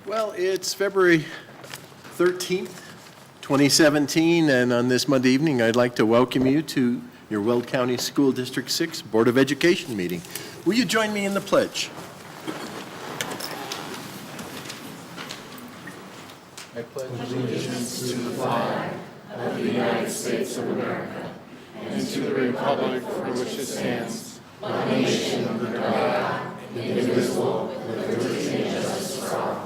Well, it's February 13th, 2017, and on this Monday evening, I'd like to welcome you to your Weld County School District 6 Board of Education meeting. Will you join me in the pledge? I pledge allegiance to the flag of the United States of America and to the republic for which it stands, one nation under God, indivisible, with liberty and justice for all.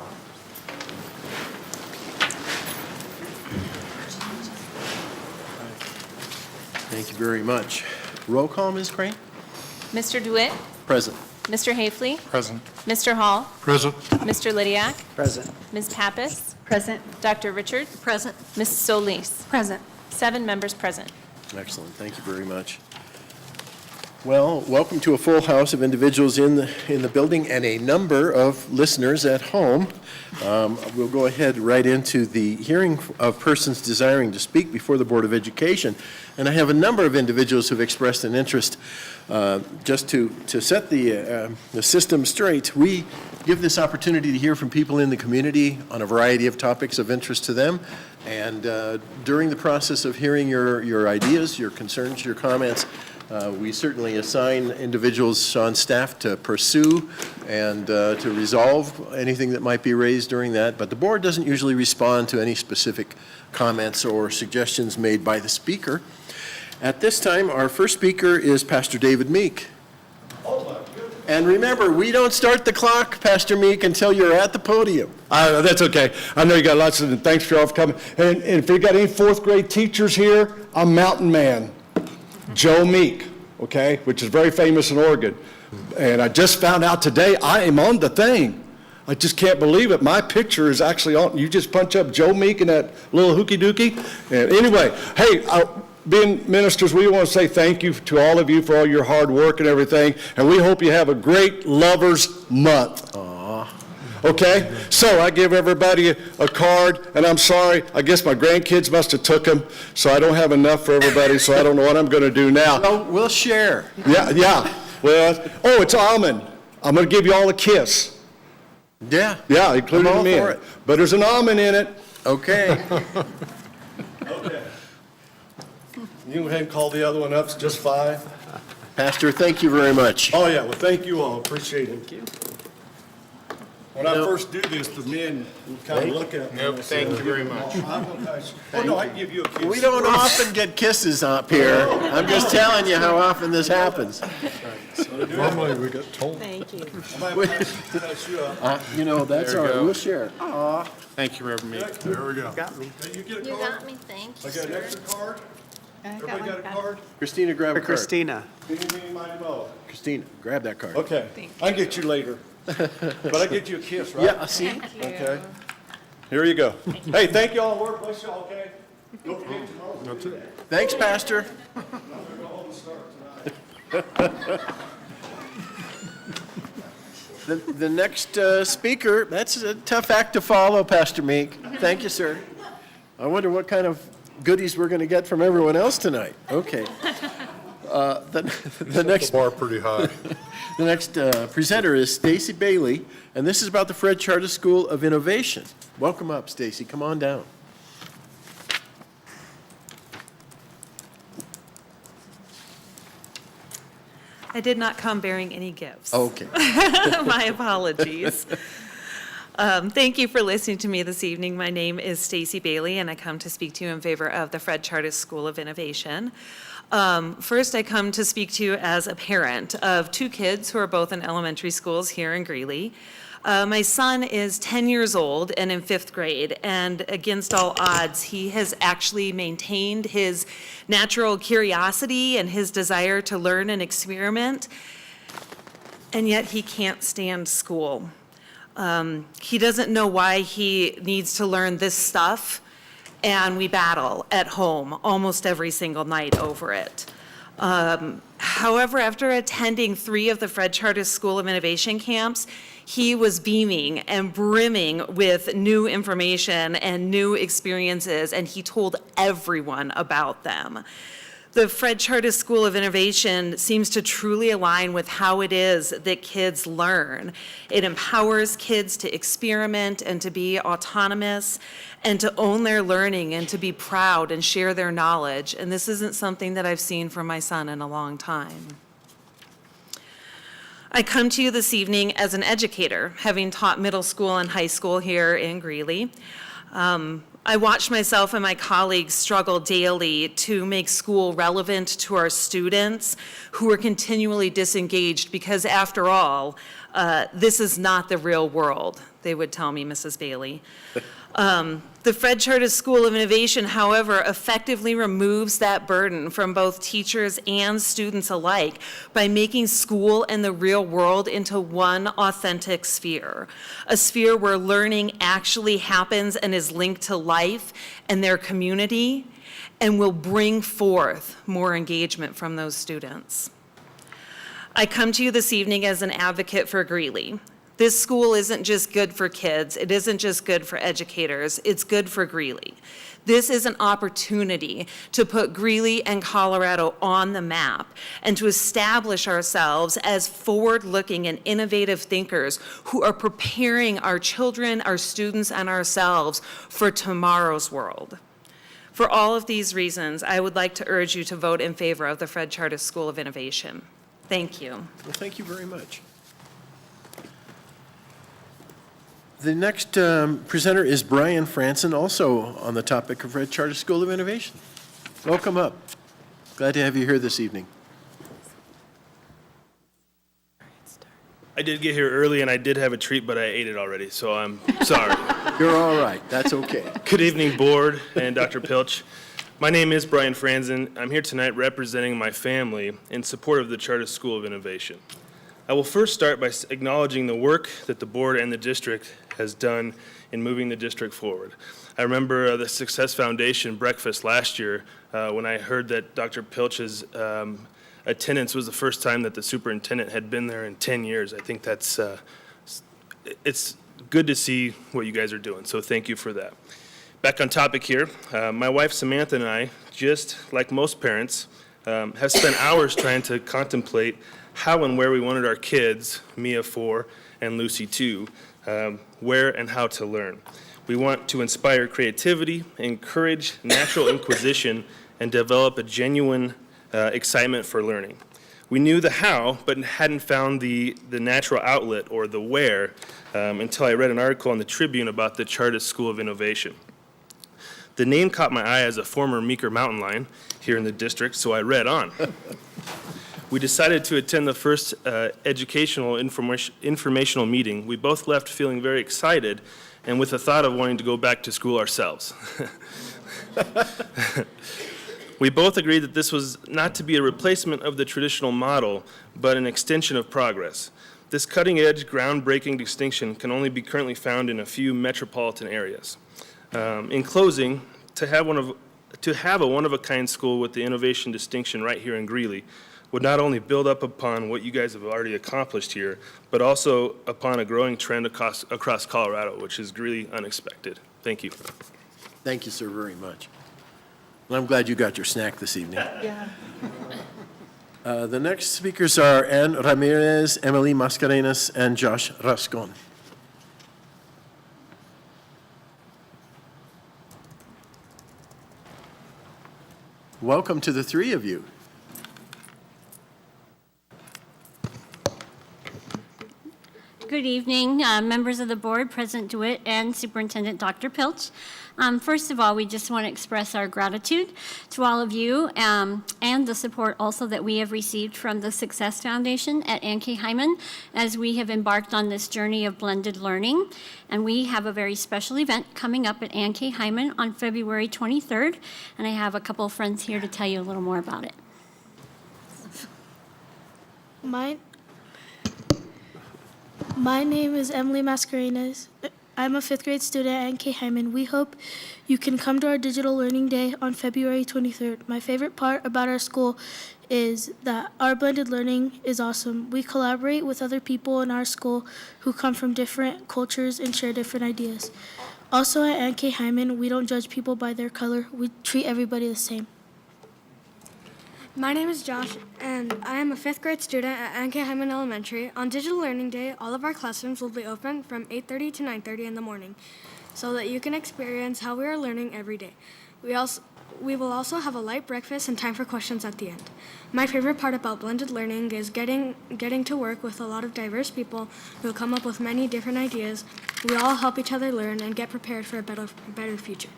Thank you very much. Roll call, Ms. Crane? Mr. DeWitt? Present. Mr. Hafley? Present. Mr. Hall? Present. Mr. Lydiak? Present. Ms. Pappas? Present. Dr. Richard? Present. Ms. Solis? Present. 7 members present. Excellent. Thank you very much. Well, welcome to a full house of individuals in the building and a number of listeners at home. We'll go ahead right into the hearing of persons desiring to speak before the Board of Education. And I have a number of individuals who've expressed an interest. Just to set the system straight, we give this opportunity to hear from people in the community on a variety of topics of interest to them. And during the process of hearing your ideas, your concerns, your comments, we certainly assign individuals on staff to pursue and to resolve anything that might be raised during that. But the board doesn't usually respond to any specific comments or suggestions made by the speaker. At this time, our first speaker is Pastor David Meek. And remember, we don't start the clock, Pastor Meek, until you're at the podium. That's okay. I know you got lots of, thanks for all for coming. And if you got any fourth grade teachers here, I'm Mountain Man, Joe Meek, okay, which is very famous in Oregon. And I just found out today I am on the thing. I just can't believe it. My picture is actually on. You just punch up Joe Meek and that little hooky dookie. And anyway, hey, being ministers, we want to say thank you to all of you for all your hard work and everything. And we hope you have a great Lovers Month. Aww. Okay, so I give everybody a card, and I'm sorry, I guess my grandkids must have took them, so I don't have enough for everybody, so I don't know what I'm going to do now. Well, we'll share. Yeah. Well, oh, it's almond. I'm going to give you all a kiss. Yeah. Yeah, including me. But there's an almond in it. Okay. Okay. You go ahead and call the other one up. It's just 5. Pastor, thank you very much. Oh, yeah. Well, thank you all. Appreciate it. Thank you. When I first do this, the men kind of look at me. Nope, thank you very much. Oh, no, I can give you a kiss. We don't often get kisses up here. I'm just telling you how often this happens. Normally we get told. Thank you. You know, that's all right. We'll share. Aw. Thank you, Reverend Meek. There we go. Got me. You get a You card? got me, thank you, I got an sir. extra card? I Everybody got a card? Christina, grab a For card. Christina. Meeny, meeny, miny, moe. Christina, grab that card. Okay, I can get you later. But I get you a kiss, right? Yeah, see? Okay. Here you go. Hey, thank you all. Lord bless y'all, okay? Don't forget tomorrow. That's it. Thanks, Pastor. The next speaker, that's a tough act to follow, Pastor Meek. Thank you, sir. I wonder what kind of goodies we're going to get from everyone else tonight. Okay. The next bar pretty high. The next presenter is Stacey Bailey, and this is about the Fred Charter School of Innovation. Welcome up, Stacey. Come on down. I did not come bearing any gifts. Okay. My apologies. Thank you for listening to me this evening. My name is Stacey Bailey, and I come to speak to you in favor of the Fred Charter School of Innovation. First, I come to speak to you as a parent of 2 kids who are both in elementary schools here in Greeley. My son is 10 years old and in 5th grade, and against all odds, he has actually maintained his natural curiosity and his desire to learn and experiment, and yet he can't stand school. He doesn't know why he needs to learn this stuff, and we battle at home almost every single night over it. However, after attending 3 of the Fred Charter School of Innovation camps, he was beaming and brimming with new information and new experiences, and he told everyone about them. The Fred Chartis School of Innovation seems to truly align with how it is that kids learn. It empowers kids to experiment and to be autonomous and to own their learning and to be proud and share their knowledge. And this isn't something that I've seen from my son in a long time. I come to you this evening as an educator, having taught middle school and high school here in Greeley. I watch myself and my colleagues struggle daily to make school relevant to our students who are continually disengaged because, after all, this is not the real world, they would tell me, Mrs. Bailey. The Fred Chartis School of Innovation, however, effectively removes that burden from both teachers and students alike by making school and the real world into one authentic sphere, a sphere where learning actually happens and is linked to life and their community and will bring forth more engagement from those students. I come to you this evening as an advocate for Greeley. This school isn't just good for kids, it isn't just good for educators, it's good for Greeley. This is an opportunity to put Greeley and Colorado on the map and to establish ourselves as forward-looking and innovative thinkers who are preparing our children, our students, and ourselves for tomorrow's world. For all of these reasons, I would like to urge you to vote in favor of the Fred Chartis School of Innovation. Thank you. Well, thank you very much. The next presenter is Brian Franzen, also on the topic of Fred Chartis School of Innovation. Welcome up. Glad to have you here this evening. I did get here early and I did have a treat, but I ate it already, so I'm sorry. You're all right. That's okay. Good evening, board and Dr. Pilch. My name is Brian Franzen. I'm here tonight representing my family in support of the Chartis School of Innovation. I will first start by acknowledging the work that the board and the district has done in moving the district forward. I remember the Success Foundation breakfast last year when I heard that Dr. Pilch's attendance was the first time that the superintendent had been there in 10 years. I think that's, it's good to see what you guys are doing, so thank you for that. Back on topic here, my wife Samantha and I, just like most parents, have spent hours trying to contemplate how and where we wanted our kids, Mia 4 and Lucy 2, where and how to learn. We want to inspire creativity, encourage natural inquisition, and develop a genuine excitement for learning. We knew the how, but hadn't found the natural outlet or the where until I read an article in the Tribune about the Chartis School of Innovation. The name caught my eye as a former Meeker mountain lion here in the district, so I read on. We decided to attend the first educational informational meeting. We both left feeling very excited and with the thought of wanting to go back to school ourselves. We both agreed that this was not to be a replacement of the traditional model, but an extension of progress. This cutting-edge, groundbreaking distinction can only be currently found in a few metropolitan areas. In closing, to have a one-of-a-kind school with the innovation distinction right here in Greeley would not only build up upon what you guys have already accomplished here, but also upon a growing trend across Colorado, which is really unexpected. Thank you. Thank you, sir, very much. Well, I'm glad you got your snack this evening. Yeah. The next speakers are Ann Ramirez, Emily Mascarenas, and Josh Rascon. Welcome to the three of you. Good evening, members of the board, President DeWitt, and Superintendent Dr. Pilch. First of all, we just want to express our gratitude to all of you and the support also that we have received from the Success Foundation at Ann K. Hyman as we have embarked on this journey of blended learning. And we have a very special event coming up at Ann K. Hyman on February 23rd, and I have a couple of friends here to tell you a little more about it. My name is Emily Mascarenas. I'm a fifth grade student at NK Hyman. We hope you can come to our Digital Learning Day on February 23rd. My favorite part about our school is that our blended learning is awesome. We collaborate with other people in our school who come from different cultures and share different ideas. Also at NK Hyman, we don't judge people by their color. We treat everybody the same. My name is Josh, and I am a 5th grade student at N.K. Hyman Elementary. On Digital Learning Day, all of our classrooms will be open from 8:30 to 9:30 in the morning, so that you can experience how we are learning every day. We will also have a light breakfast and time for questions at the end. My favorite part about blended learning is getting to work with a lot of diverse people who come up with many different ideas. We all help each other learn and get prepared for a better future.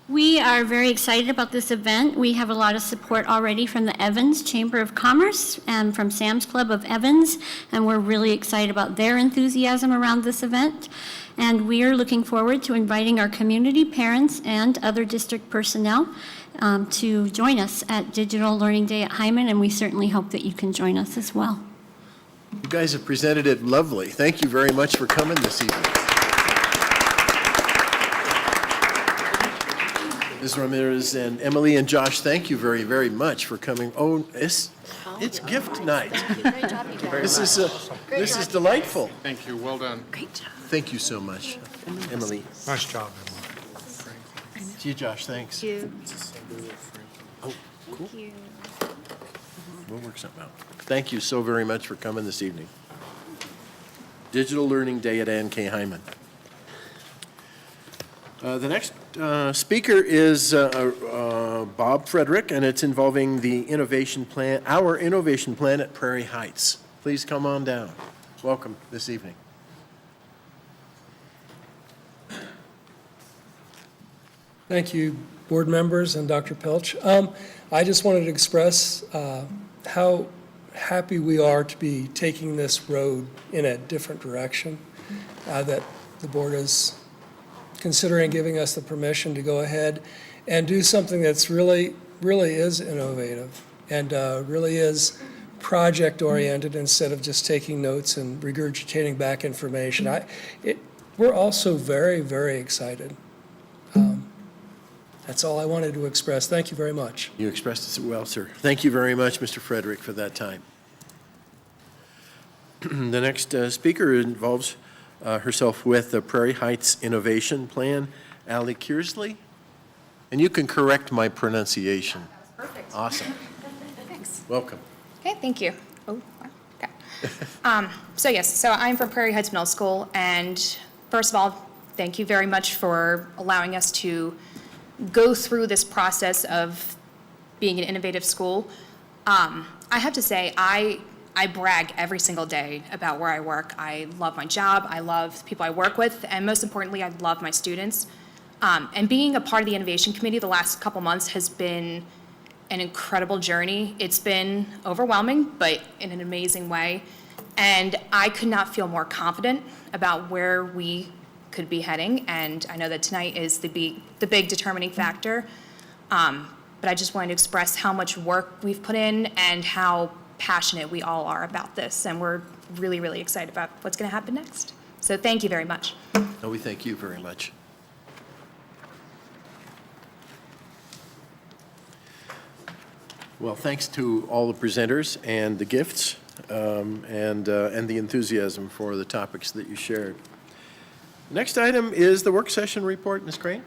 We are very excited about this event. We have a lot of support already from the Evans Chamber of Commerce and from Sam's Club of Evans, and we're really excited about their enthusiasm around this event. And we are looking forward to inviting our community, parents, and other district personnel to join us at Digital Learning Day at Hyman, and we certainly hope that you can join us as well. You guys have presented it lovely. Thank you very much for coming this evening. Ms. Ramirez and Emily and Josh, thank you very, very much for coming. Oh, it's gift night. Great job, you guys. This is delightful. Thank you, well done. Great job. Thank you so much, Emily. Nice job, To you, Josh, thanks. Thank you. Oh, cool. We'll work something out. Thank you so very much for coming this evening. Digital Learning Day at N.K. Hyman. The next speaker is Bob Frederick, and it's involving the innovation plan, our innovation plan at Prairie Heights. Please come on down. Welcome this evening. Thank you, board members and Dr. Pilch. I just wanted to express how happy we are to be taking this road in a different direction, that the board is considering giving us the permission to go ahead and do something that's really is innovative and really is project-oriented instead of just taking notes and regurgitating back information. We're also very, very excited. That's all I wanted to express. Thank you very much. You expressed it well, sir. Thank you very much, Mr. Frederick, for that time. The next speaker involves herself with the Prairie Heights Innovation Plan, Allie Kearsley. And you can correct my pronunciation. Perfect. Awesome. Thanks. Welcome. Okay, thank you. Oh, okay. So I'm from Prairie Heights Middle School, and first of all, thank you very much for allowing us to go through this process of being an innovative school. I have to say, I brag every single day about where I work. I love my job, I love the people I work with, and most importantly, I love my students. And being a part of the Innovation Committee the last couple months has been an incredible journey. It's been overwhelming, but in an amazing way. And I could not feel more confident about where we could be heading, and I know that tonight is the big determining factor. But I just wanted to express how much work we've put in and how passionate we all are about this, and we're really, really excited about what's going to happen next. So thank you very much. No, we thank you very much. Well, thanks to all the presenters and the gifts and the enthusiasm for the topics that you shared. Next item is the work session report. Ms. Crane?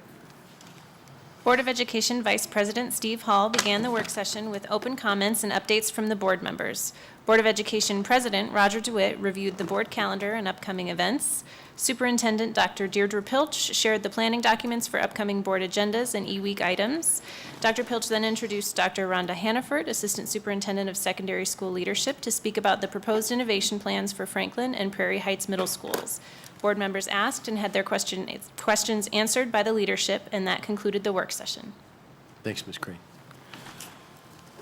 Board of Education Vice President Steve Hall began the work session with open comments and updates from the board members. Board of Education President Roger DeWitt reviewed the board calendar and upcoming events. Superintendent Dr. Deirdre Pilch shared the planning documents for upcoming board agendas and e-week items. Dr. Pilch then introduced Dr. Rhonda Hannaford, Assistant Superintendent of Secondary School Leadership, to speak about the proposed innovation plans for Franklin and Prairie Heights Middle Schools. Board members asked and had their questions answered by the leadership, and that concluded the work session. Thanks, Ms. Crane.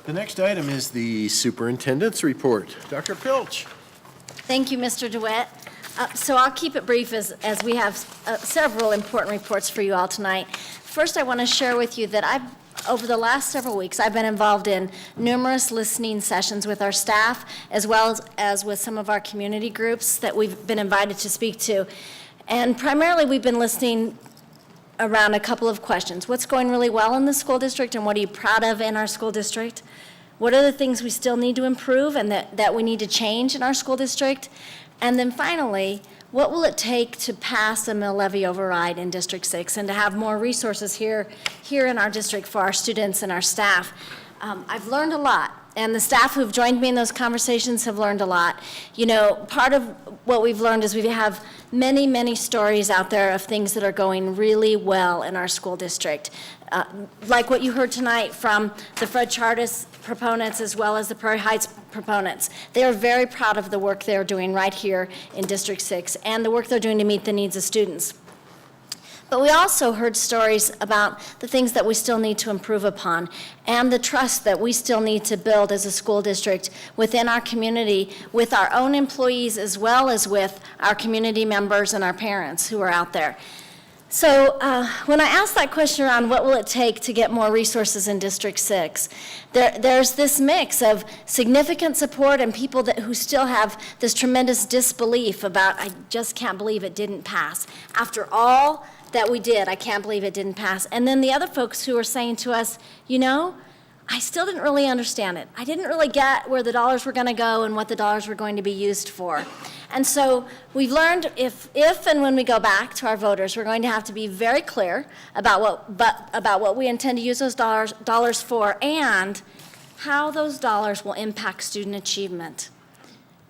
The next item is the superintendent's report. Dr. Pilch. Thank you, Mr. DeWitt. So I'll keep it brief as we have several important reports for you all tonight. First, I want to share with you that over the last several weeks, I've been involved in numerous listening sessions with our staff, as well as with some of our community groups that we've been invited to speak to. And primarily, we've been listening around a couple of questions. What's going really well in the school district, and what are you proud of in our school district? What are the things we still need to improve and that we need to change in our school district? And then finally, what will it take to pass a mill levy override in District 6 and to have more resources here in our district for our students and our staff? I've learned a lot, and the staff who've joined me in those conversations have learned a lot. You know, part of what we've learned is we have many, many stories out there of things that are going really well in our school district. Like what you heard tonight from the Fred Chartis proponents as well as the Prairie Heights proponents. They are very proud of the work they're doing right here in District 6 and the work they're doing to meet the needs of students. But we also heard stories about the things that we still need to improve upon and the trust that we still need to build as a school district within our community, with our own employees as well as with our community members and our parents who are out there. So when I asked that question around what will it take to get more resources in District 6, there's this mix of significant support and people who still have this tremendous disbelief about, I just can't believe it didn't pass. After all that we did, I can't believe it didn't pass. And then the other folks who are saying to us, you know, I still didn't really understand it. I didn't really get where the dollars were going to go and what the dollars were going to be used for. And so we've learned if and when we go back to our voters, we're going to have to be very clear about what we intend to use those dollars for and how those dollars will impact student achievement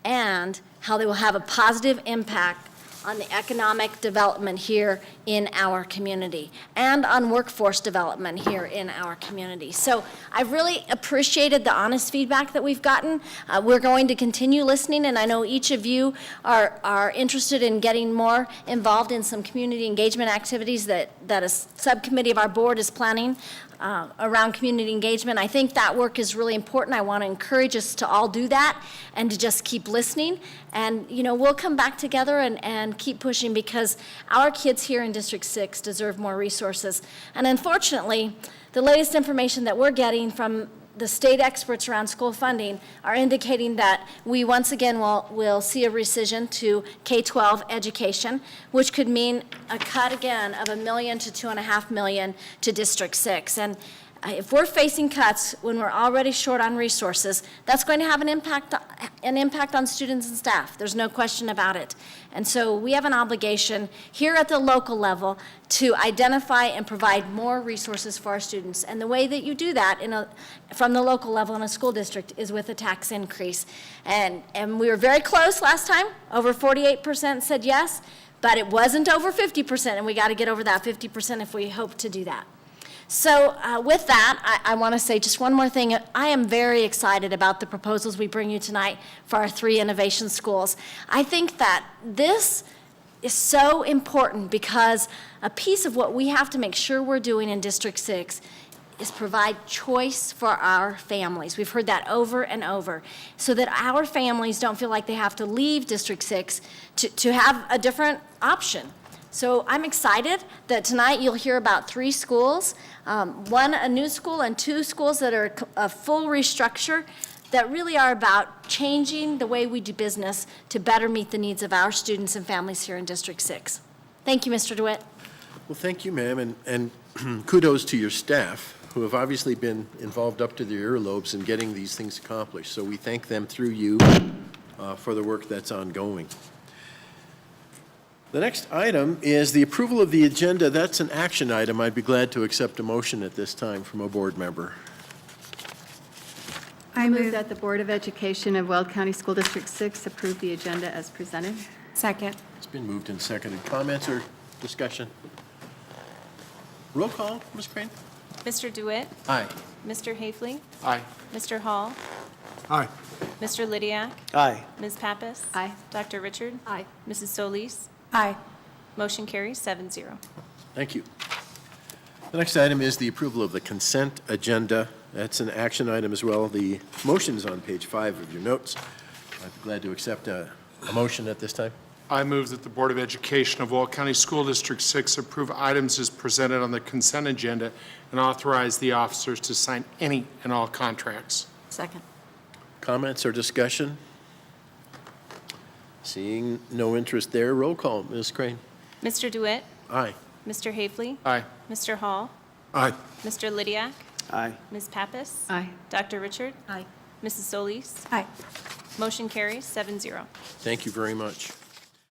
and how they will have a positive impact on the economic development here in our community and on workforce development here in our community. So I've really appreciated the honest feedback that we've gotten. We're going to continue listening, and I know each of you are interested in getting more involved in some community engagement activities that a subcommittee of our board is planning around community engagement. I think that work is really important. I want to encourage us to all do that and to just keep listening. And, you know, we'll come back together and keep pushing because our kids here in District 6 deserve more resources. And unfortunately, the latest information that we're getting from the state experts around school funding are indicating that we once again will see a rescission to K-12 education, which could mean a cut again of $1 million to $2.5 million to District 6. And if we're facing cuts when we're already short on resources, that's going to have an impact on students and staff. There's no question about it. And so we have an obligation here at the local level to identify and provide more resources for our students. And the way that you do that from the local level in a school district is with a tax increase. And we were very close last time. Over 48% said yes, but it wasn't over 50%, and we got to get over that 50% if we hope to do that. So with that, I want to say just one more thing. I am very excited about the proposals we bring you tonight for our 3 innovation schools. I think that this is so important because a piece of what we have to make sure we're doing in District 6 is provide choice for our families. We've heard that over and over, so that our families don't feel like they have to leave District 6 to have a different option. So I'm excited that tonight you'll hear about 3 schools, one a new school and 2 schools that are a full restructure that really are about changing the way we do business to better meet the needs of our students and families here in District 6. Thank you, Mr. DeWitt. Well, thank you, ma'am, and kudos to your staff, who have obviously been involved up to their earlobes in getting these things accomplished. So we thank them through you for the work that's ongoing. The next item is the approval of the agenda. That's an action item. I'd be glad to accept a motion at this time from a board member. I move that the Board of Education of Weld County School District 6 approve the agenda as presented. Second. It's been moved and seconded. Comments or discussion? Roll call, Ms. Crane? Mr. DeWitt? Aye. Mr. Hafley? Aye. Mr. Hall? Aye. Mr. Lydiak? Aye. Ms. Pappas? Aye. Dr. Richard? Aye. Mrs. Solis? Aye. Motion carries 7-0. Thank you. The next item is the approval of the consent agenda. That's an action item as well. The motion is on page 5 of your notes. I'd be glad to accept a motion at this time. I move that the Board of Education of Weld County School District 6 approve items as presented on the consent agenda and authorize the officers to sign any and all contracts. Second. Comments or discussion? Seeing no interest there, roll call, Ms. Crane. Mr. DeWitt? Aye. Mr. Hafley? Aye. Mr. Hall? Aye. Mr. Lydiak? Aye. Ms. Pappas? Aye. Dr. Richard? Aye. Mrs. Solis? Aye. Motion carries 7-0. Thank you very much.